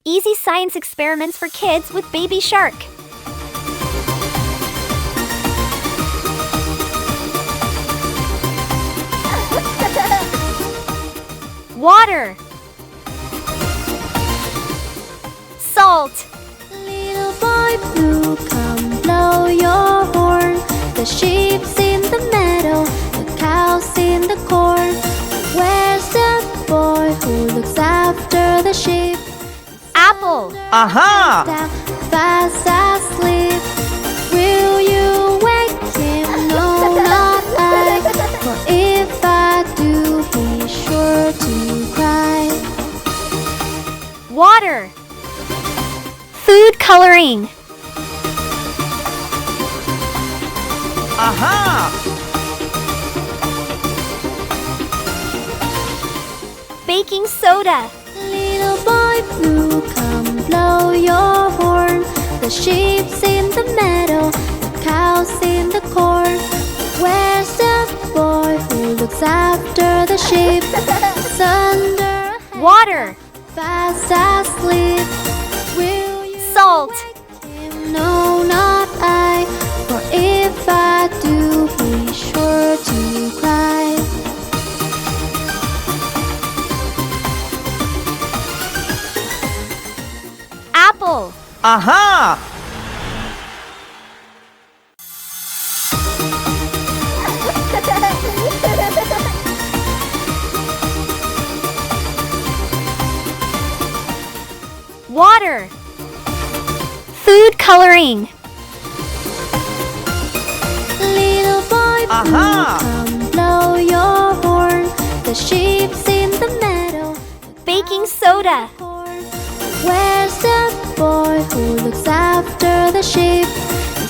Easy science experiments for kids with Baby Shark. Water. Salt. Little boy blue, come blow your horn. The sheep's in the meadow, the cow's in the corn. Where's the boy who looks after the sheep? Apple. Aha! Down, fast asleep. Will you wake him? No, not I. For if I do, he's sure to cry. Water. Food coloring. Aha! Baking soda. Little boy blue, come blow your horn. The sheep's in the meadow, the cow's in the corn. Where's the boy who looks after the sheep? He's under a hay, Water. fast asleep. Will you Salt. wake him? No, not I. For if I do, he's sure to cry. Apple. Aha! Water. Food coloring. Little boy blue, Aha! come blow your horn. The sheep's in the meadow, the Baking soda. corn. Where's the boy who looks after the sheep?